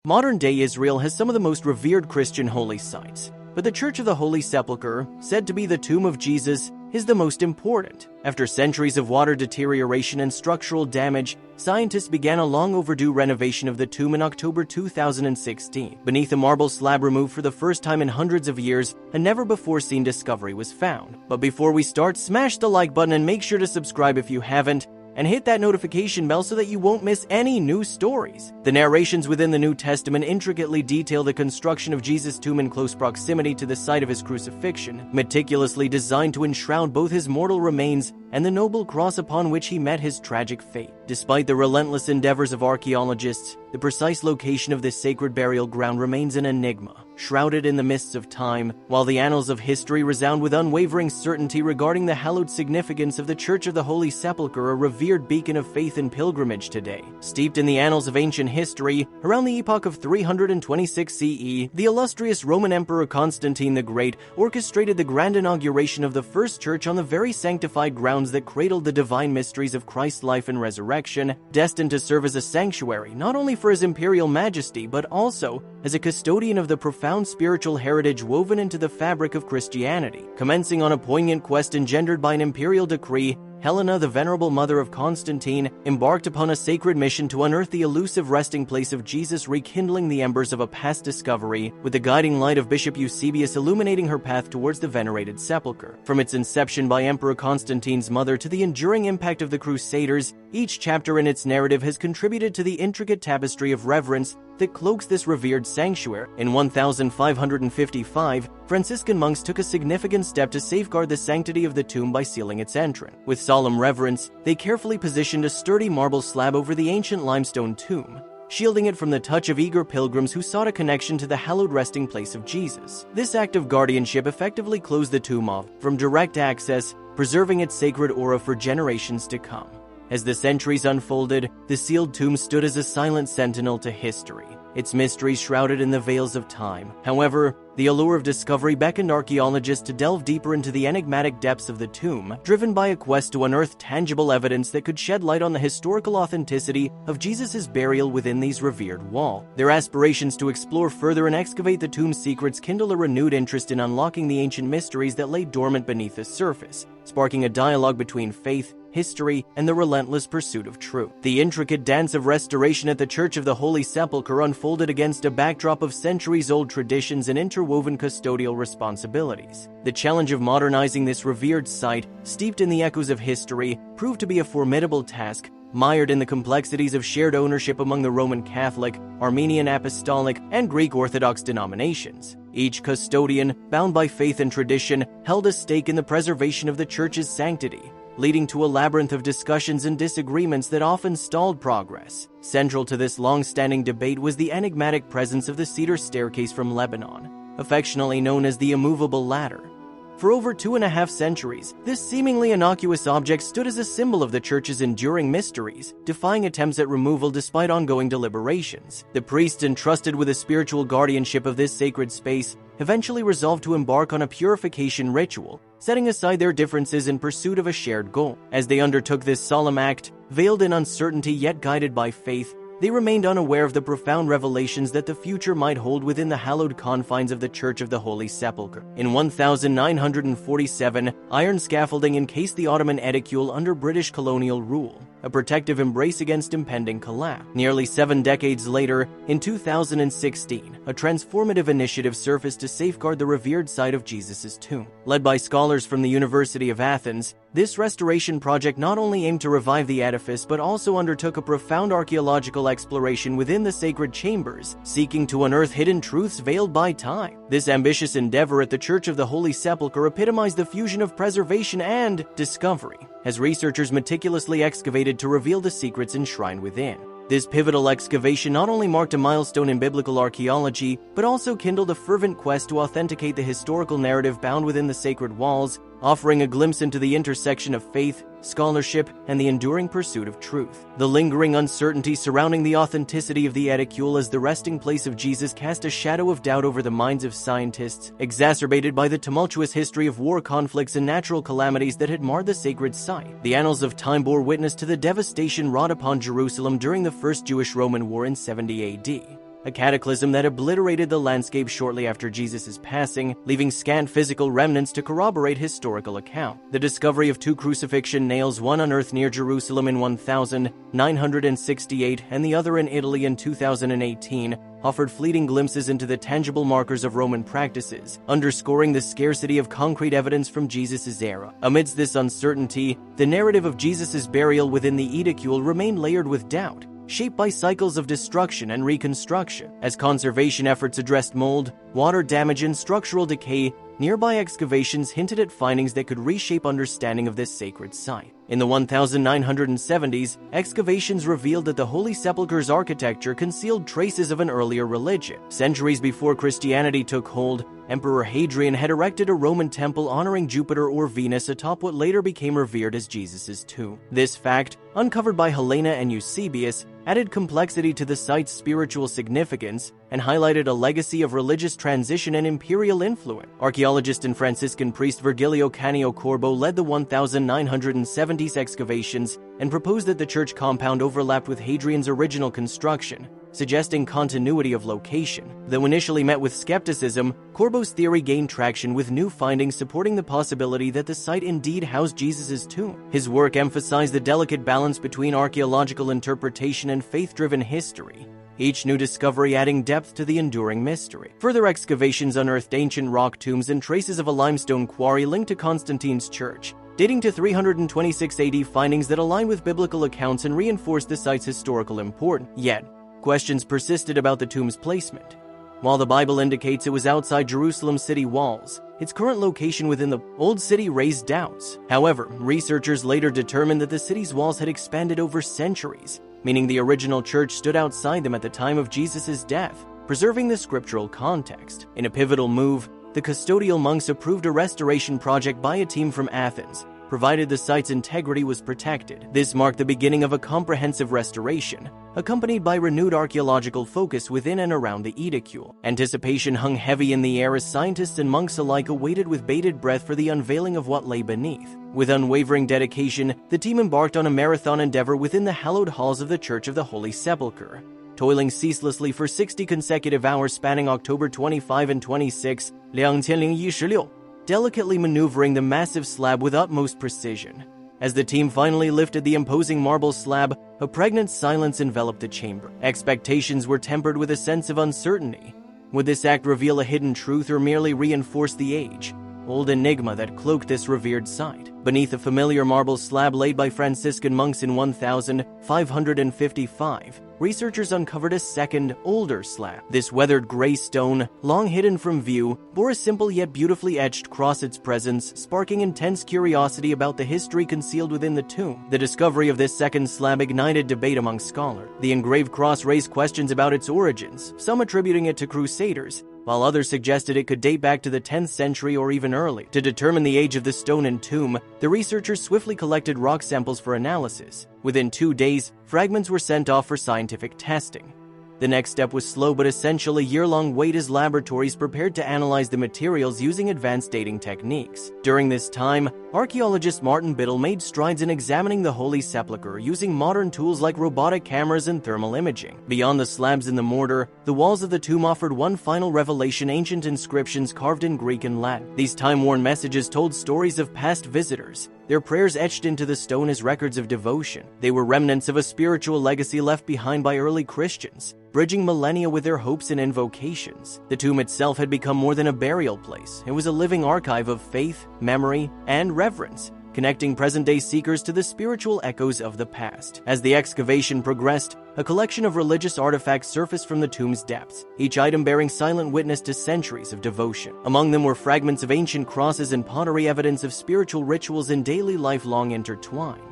Modern-day Israel has some of the most revered Christian holy sites, but the Church of the Holy Sepulcher, said to be the tomb of Jesus, is the most important. After centuries of water deterioration and structural damage, scientists began a long overdue renovation of the tomb in October 2016. Beneath a marble slab removed for the first time in hundreds of years, a never-before-seen discovery was found. But before we start, smash the like button and make sure to subscribe if you haven't, and hit that notification bell so that you won't miss any new stories. The narrations within the New Testament intricately detail the construction of Jesus' tomb in close proximity to the site of his crucifixion, meticulously designed to enshroud both his mortal remains and the noble cross upon which he met his tragic fate. Despite the relentless endeavors of archaeologists, the precise location of this sacred burial ground remains an enigma, shrouded in the mists of time, while the annals of history resound with unwavering certainty regarding the hallowed significance of the Church of the Holy Sepulcher, a revered beacon of faith and pilgrimage today. Steeped in the annals of ancient history, around the epoch of 326 CE, the illustrious Roman Emperor Constantine the Great orchestrated the grand inauguration of the first church on the very sanctified grounds that cradled the divine mysteries of Christ's life and resurrection, destined to serve as a sanctuary not only for his imperial majesty but also as a custodian of the profound spiritual heritage woven into the fabric of Christianity. Commencing on a poignant quest engendered by an imperial decree, Helena, the venerable mother of Constantine, embarked upon a sacred mission to unearth the elusive resting place of Jesus, rekindling the embers of a past discovery, with the guiding light of Bishop Eusebius illuminating her path towards the venerated sepulchre. From its inception by Emperor Constantine's mother to the enduring impact of the Crusaders, each chapter in its narrative has contributed to the intricate tapestry of reverence that cloaks this revered sanctuary. In 1555, Franciscan monks took a significant step to safeguard the sanctity of the tomb by sealing its entrance. With solemn reverence, they carefully positioned a sturdy marble slab over the ancient limestone tomb, shielding it from the touch of eager pilgrims who sought a connection to the hallowed resting place of Jesus. This act of guardianship effectively closed the tomb off from direct access, preserving its sacred aura for generations to come. As the centuries unfolded, the sealed tomb stood as a silent sentinel to history, its mysteries shrouded in the veils of time. However, the allure of discovery beckoned archaeologists to delve deeper into the enigmatic depths of the tomb, driven by a quest to unearth tangible evidence that could shed light on the historical authenticity of Jesus' burial within these revered walls. Their aspirations to explore further and excavate the tomb's secrets kindle a renewed interest in unlocking the ancient mysteries that lay dormant beneath the surface, sparking a dialogue between faith, history, and the relentless pursuit of truth. The intricate dance of restoration at the Church of the Holy Sepulcher unfolded against a backdrop of centuries-old traditions and interwoven custodial responsibilities. The challenge of modernizing this revered site, steeped in the echoes of history, proved to be a formidable task, mired in the complexities of shared ownership among the Roman Catholic, Armenian Apostolic, and Greek Orthodox denominations. Each custodian, bound by faith and tradition, held a stake in the preservation of the Church's sanctity, leading to a labyrinth of discussions and disagreements that often stalled progress. Central to this long-standing debate was the enigmatic presence of the cedar staircase from Lebanon, affectionately known as the immovable ladder. For over 2.5 centuries, this seemingly innocuous object stood as a symbol of the Church's enduring mysteries, defying attempts at removal despite ongoing deliberations. The priests entrusted with the spiritual guardianship of this sacred space eventually resolved to embark on a purification ritual, setting aside their differences in pursuit of a shared goal. As they undertook this solemn act, veiled in uncertainty yet guided by faith, they remained unaware of the profound revelations that the future might hold within the hallowed confines of the Church of the Holy Sepulcher. In 1947, iron scaffolding encased the Ottoman edicule under British colonial rule, a protective embrace against impending collapse. Nearly 7 decades later, in 2016, a transformative initiative surfaced to safeguard the revered site of Jesus' tomb. Led by scholars from the University of Athens, this restoration project not only aimed to revive the edifice but also undertook a profound archaeological exploration within the sacred chambers, seeking to unearth hidden truths veiled by time. This ambitious endeavor at the Church of the Holy Sepulcher epitomized the fusion of preservation and discovery, as researchers meticulously excavated to reveal the secrets enshrined within. This pivotal excavation not only marked a milestone in biblical archaeology, but also kindled a fervent quest to authenticate the historical narrative bound within the sacred walls, offering a glimpse into the intersection of faith, scholarship, and the enduring pursuit of truth. The lingering uncertainty surrounding the authenticity of the edicule as the resting place of Jesus cast a shadow of doubt over the minds of scientists, exacerbated by the tumultuous history of war conflicts and natural calamities that had marred the sacred site. The annals of time bore witness to the devastation wrought upon Jerusalem during the First Jewish-Roman War in 70 AD. a cataclysm that obliterated the landscape shortly after Jesus' passing, leaving scant physical remnants to corroborate historical account. The discovery of 2 crucifixion nails, one unearthed near Jerusalem in 1968 and the other in Italy in 2018, offered fleeting glimpses into the tangible markers of Roman practices, underscoring the scarcity of concrete evidence from Jesus' era. Amidst this uncertainty, the narrative of Jesus' burial within the edicule remained layered with doubt, shaped by cycles of destruction and reconstruction. As conservation efforts addressed mold, water damage, and structural decay, nearby excavations hinted at findings that could reshape understanding of this sacred site. In the 1970s, excavations revealed that the Holy Sepulcher's architecture concealed traces of an earlier religion. Centuries before Christianity took hold, Emperor Hadrian had erected a Roman temple honoring Jupiter or Venus atop what later became revered as Jesus' tomb. This fact, uncovered by Helena and Eusebius, added complexity to the site's spiritual significance and highlighted a legacy of religious transition and imperial influence. Archaeologist and Franciscan priest Virgilio Canio Corbo led the 1970s excavations and proposed that the church compound overlapped with Hadrian's original construction, suggesting continuity of location. Though initially met with skepticism, Corbo's theory gained traction with new findings supporting the possibility that the site indeed housed Jesus' tomb. His work emphasized the delicate balance between archaeological interpretation and faith-driven history, each new discovery adding depth to the enduring mystery. Further excavations unearthed ancient rock tombs and traces of a limestone quarry linked to Constantine's church, dating to 326 AD, findings that align with biblical accounts and reinforce the site's historical importance. Yet, questions persisted about the tomb's placement. While the Bible indicates it was outside Jerusalem's city walls, its current location within the Old City raised doubts. However, researchers later determined that the city's walls had expanded over centuries, meaning the original church stood outside them at the time of Jesus' death, preserving the scriptural context. In a pivotal move, the Custodial monks approved a restoration project by a team from Athens, provided the site's integrity was protected. This marked the beginning of a comprehensive restoration, accompanied by renewed archaeological focus within and around the edicule. Anticipation hung heavy in the air as scientists and monks alike awaited with bated breath for the unveiling of what lay beneath. With unwavering dedication, the team embarked on a marathon endeavor within the hallowed halls of the Church of the Holy Sepulcher, toiling ceaselessly for 60 consecutive hours spanning October 25 and 26, 2016, delicately maneuvering the massive slab with utmost precision. As the team finally lifted the imposing marble slab, a pregnant silence enveloped the chamber. Expectations were tempered with a sense of uncertainty. Would this act reveal a hidden truth or merely reinforce the age-old enigma that cloaked this revered site? Beneath a familiar marble slab laid by Franciscan monks in 1555, researchers uncovered a second, older slab. This weathered gray stone, long hidden from view, bore a simple yet beautifully etched cross, its presence sparking intense curiosity about the history concealed within the tomb. The discovery of this second slab ignited debate among scholars. The engraved cross raised questions about its origins, some attributing it to crusaders, while others suggested it could date back to the 10th century or even early. To determine the age of the stone and tomb, the researchers swiftly collected rock samples for analysis. Within 2 days, fragments were sent off for scientific testing. The next step was slow but essential, a year-long wait as laboratories prepared to analyze the materials using advanced dating techniques. During this time, archaeologist Martin Biddle made strides in examining the Holy Sepulcher using modern tools like robotic cameras and thermal imaging. Beyond the slabs and the mortar, the walls of the tomb offered one final revelation: ancient inscriptions carved in Greek and Latin. These time-worn messages told stories of past visitors, their prayers etched into the stone as records of devotion. They were remnants of a spiritual legacy left behind by early Christians, bridging millennia with their hopes and invocations. The tomb itself had become more than a burial place. It was a living archive of faith, memory, and reverence, connecting present-day seekers to the spiritual echoes of the past. As the excavation progressed, a collection of religious artifacts surfaced from the tomb's depths, each item bearing silent witness to centuries of devotion. Among them were fragments of ancient crosses and pottery, evidence of spiritual rituals and daily life long intertwined.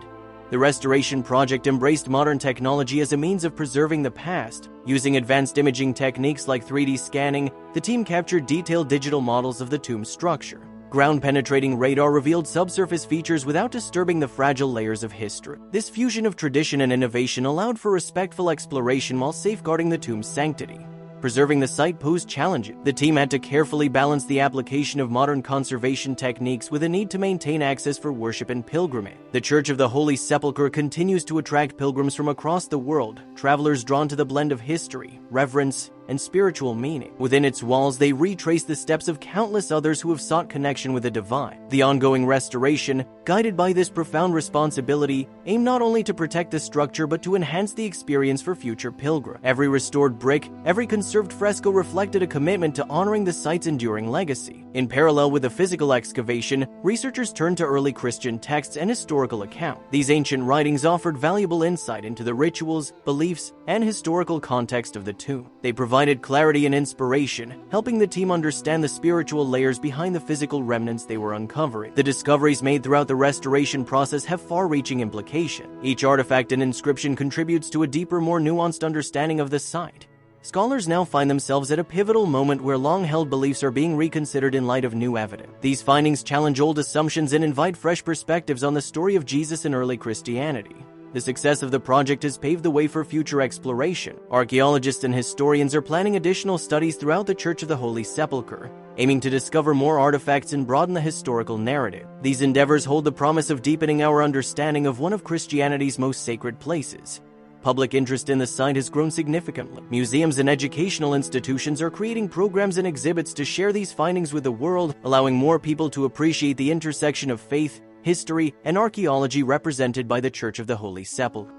The restoration project embraced modern technology as a means of preserving the past. Using advanced imaging techniques like 3D scanning, the team captured detailed digital models of the tomb's structure. Ground-penetrating radar revealed subsurface features without disturbing the fragile layers of history. This fusion of tradition and innovation allowed for respectful exploration while safeguarding the tomb's sanctity. Preserving the site posed challenges. The team had to carefully balance the application of modern conservation techniques with a need to maintain access for worship and pilgrimage. The Church of the Holy Sepulcher continues to attract pilgrims from across the world, travelers drawn to the blend of history, reverence, and spiritual meaning. Within its walls, they retrace the steps of countless others who have sought connection with the divine. The ongoing restoration, guided by this profound responsibility, aim not only to protect the structure but to enhance the experience for future pilgrims. Every restored brick, every conserved fresco reflected a commitment to honoring the site's enduring legacy. In parallel with the physical excavation, researchers turned to early Christian texts and historical accounts. These ancient writings offered valuable insight into the rituals, beliefs, and historical context of the tomb. They provided clarity and inspiration, helping the team understand the spiritual layers behind the physical remnants they were uncovering. The discoveries made throughout the restoration process have far-reaching implications. Each artifact and inscription contributes to a deeper, more nuanced understanding of the site. Scholars now find themselves at a pivotal moment where long-held beliefs are being reconsidered in light of new evidence. These findings challenge old assumptions and invite fresh perspectives on the story of Jesus in early Christianity. The success of the project has paved the way for future exploration. Archaeologists and historians are planning additional studies throughout the Church of the Holy Sepulcher, aiming to discover more artifacts and broaden the historical narrative. These endeavors hold the promise of deepening our understanding of one of Christianity's most sacred places. Public interest in the site has grown significantly. Museums and educational institutions are creating programs and exhibits to share these findings with the world, allowing more people to appreciate the intersection of faith, history, and archaeology represented by the Church of the Holy Sepulchre.